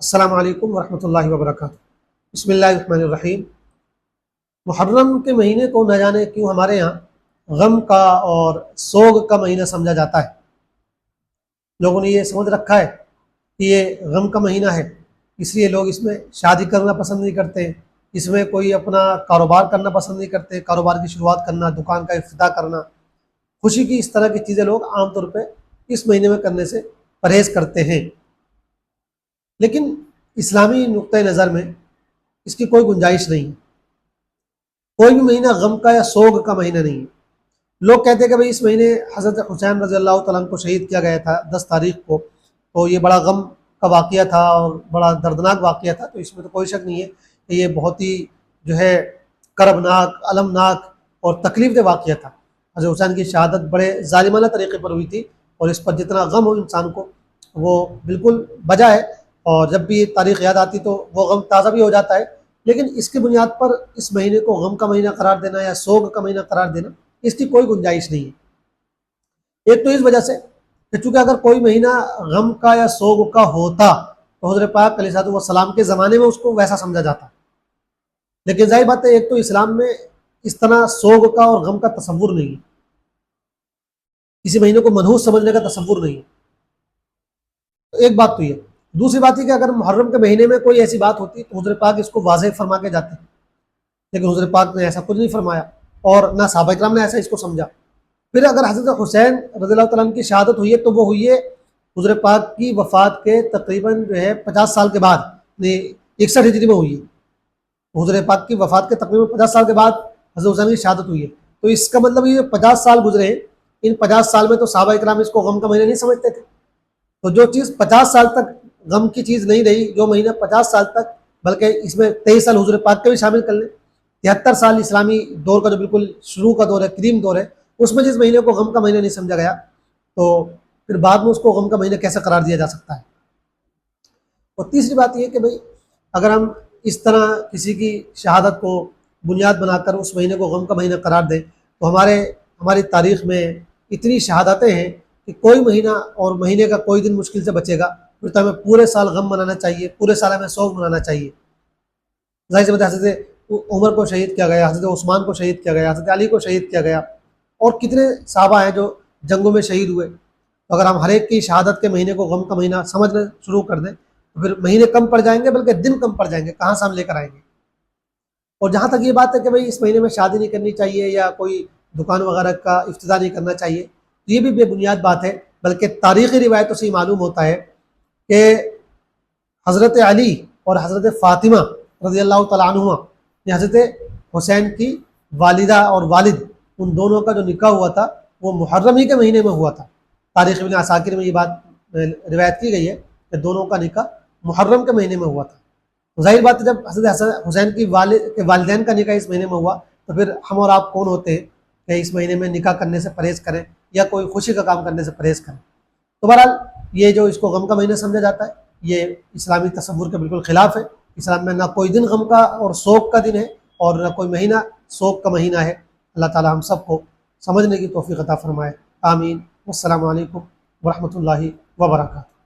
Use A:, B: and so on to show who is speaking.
A: السلام علیکم ورحمۃ اللہ وبرکاتہ۔ بسم اللہ الرحمن الرحیم۔ محرم کے مہینے کو نہ جانے کیوں ہمارے یہاں غم کا اور سوگ کا مہینہ سمجھا جاتا ہے۔ لوگوں نے یہ سمجھ رکھا ہے کہ یہ غم کا مہینہ ہے، اس لیے لوگ اس میں شادی کرنا پسند نہیں کرتے، اس میں کوئی اپنا کاروبار کرنا پسند نہیں کرتے، کاروبار کی شروعات کرنا، دکان کا افتتاح کرنا، خوشی کی اس طرح کی چیزیں لوگ عام طور پہ اس مہینے میں کرنے سے پرہیز کرتے ہیں۔ لیکن اسلامی نقطۂ نظر میں اس کی کوئی گنجائش نہیں ہے۔ کوئی بھی مہینہ غم کا یا سوگ کا مہینہ نہیں ہے۔ لوگ کہتے ہیں کہ بھئی اس مہینے حضرت حسین رضی اللہ تعالیٰ عنہ کو شہید کیا گیا تھا 10 تاریخ کو، تو یہ بڑا غم کا واقعہ تھا اور بڑا دردناک واقعہ تھا، تو اس میں تو کوئی شک نہیں ہے کہ یہ بہت ہی جو ہے کربناک، المناک اور تکلیف دہ واقعہ تھا۔ حضرت حسین کی شہادت بڑے ظالمانہ طریقے پر ہوئی تھی، اور اس پر جتنا غم ہو انسان کو وہ بالکل بجا ہے، اور جب بھی یہ تاریخ یاد آتی تو وہ غم تازہ بھی ہو جاتا ہے۔ لیکن اس کی بنیاد پر اس مہینے کو غم کا مہینہ قرار دینا یا سوگ کا مہینہ قرار دینا، اس کی کوئی گنجائش نہیں ہے۔ ایک تو اس وجہ سے کہ چونکہ اگر کوئی مہینہ غم کا یا سوگ کا ہوتا تو حضرت پاک علیہ الصلوۃ والسلام کے زمانے میں اس کو ویسا سمجھا جاتا، لیکن ظاہر بات ہے ایک تو اسلام میں اس طرح سوگ کا اور غم کا تصور نہیں ہے، کسی مہینے کو منحوس سمجھنے کا تصور نہیں ہے۔ ایک بات تو یہ، دوسری بات یہ کہ اگر محرم کے مہینے میں کوئی ایسی بات ہوتی تو حضرت پاک اس کو واضح فرما کے جاتے، لیکن حضرت پاک نے ایسا کچھ نہیں فرمایا، اور نہ صحابہ کرام نے ایسا اس کو سمجھا۔ پھر اگر حضرت حسین رضی اللہ تعالیٰ عنہ کی شہادت ہوئی ہے تو وہ ہوئی ہے حضرت پاک کی وفات کے تقریباً 50 سال کے بعد، 61 ہجری میں ہوئی ہے۔ حضرت پاک کی وفات کے تقریباً 50 سال کے بعد حضرت حسین کی شہادت ہوئی ہے، تو اس کا مطلب یہ 50 سال گزرے ہیں، ان 50 سال میں تو صحابہ کرام اس کو غم کا مہینہ نہیں سمجھتے تھے۔ تو جو چیز 50 سال تک غم کی چیز نہیں رہی، جو مہینہ 50 سال تک، بلکہ اس میں 23 سال حضور پاک کے بھی شامل کر لیں، 73 سال اسلامی دور کا جو بالکل شروع کا دور ہے، قدیم دور ہے، اس میں جس مہینے کو غم کا مہینہ نہیں سمجھا گیا، تو پھر بعد میں اس کو غم کا مہینہ کیسے قرار دیا جا سکتا ہے۔ اور تیسری بات یہ کہ بھئی اگر ہم اس طرح کسی کی شہادت کو بنیاد بنا کر اس مہینے کو غم کا مہینہ قرار دیں تو ہماری تاریخ میں اتنی شہادتیں ہیں کہ کوئی مہینہ اور مہینے کا کوئی دن مشکل سے بچے گا، پھر تو ہمیں پورے سال غم منانا چاہیے، پورے سال ہمیں سوگ منانا چاہیے۔ ظاہر سی بات ہے، حضرت عمر کو شہید کیا گیا، حضرت عثمان کو شہید کیا گیا، حضرت علی کو شہید کیا گیا، اور کتنے صحابہ ہیں جو جنگوں میں شہید ہوئے۔ تو اگر ہم ہر ایک کی شہادت کے مہینے کو غم کا مہینہ سمجھنا شروع کر دیں تو پھر مہینے کم پڑ جائیں گے، بلکہ دن کم پڑ جائیں گے، کہاں سے ہم لے کر آئیں گے۔ اور جہاں تک یہ بات ہے کہ بھئی اس مہینے میں شادی نہیں کرنی چاہیے یا کوئی دکان وغیرہ کا افتتاح نہیں کرنا چاہیے، تو یہ بھی بے بنیاد بات ہے، بلکہ تاریخی روایتوں سے معلوم ہوتا ہے کہ حضرت علی اور حضرت فاطمہ رضی اللہ تعالیٰ عنہما، یہ حضرت حسین کی والدہ اور والد، ان دونوں کا جو نکاح ہوا تھا وہ محرم ہی کے مہینے میں ہوا تھا۔ تاریخ ابن عساکر میں یہ بات روایت کی گئی ہے کہ دونوں کا نکاح محرم کے مہینے میں ہوا تھا۔ تو ظاہر بات ہے جب حضرت حسین کی والدین کا نکاح اس مہینے میں ہوا تو پھر ہم اور آپ کون ہوتے ہیں کہ اس مہینے میں نکاح کرنے سے پرہیز کریں یا کوئی خوشی کا کام کرنے سے پرہیز کریں۔ تو بہرحال یہ جو اس کو غم کا مہینہ سمجھا جاتا ہے یہ اسلامی تصور کے بالکل خلاف ہے۔ اسلام میں نہ کوئی دن غم کا اور سوگ کا دن ہے اور نہ کوئی مہینہ سوگ کا مہینہ ہے۔ اللہ تعالی ہم سب کو سمجھنے کی توفیق عطا فرمائے، آمین۔ والسلام علیکم ورحمۃ اللہ وبرکاتہ۔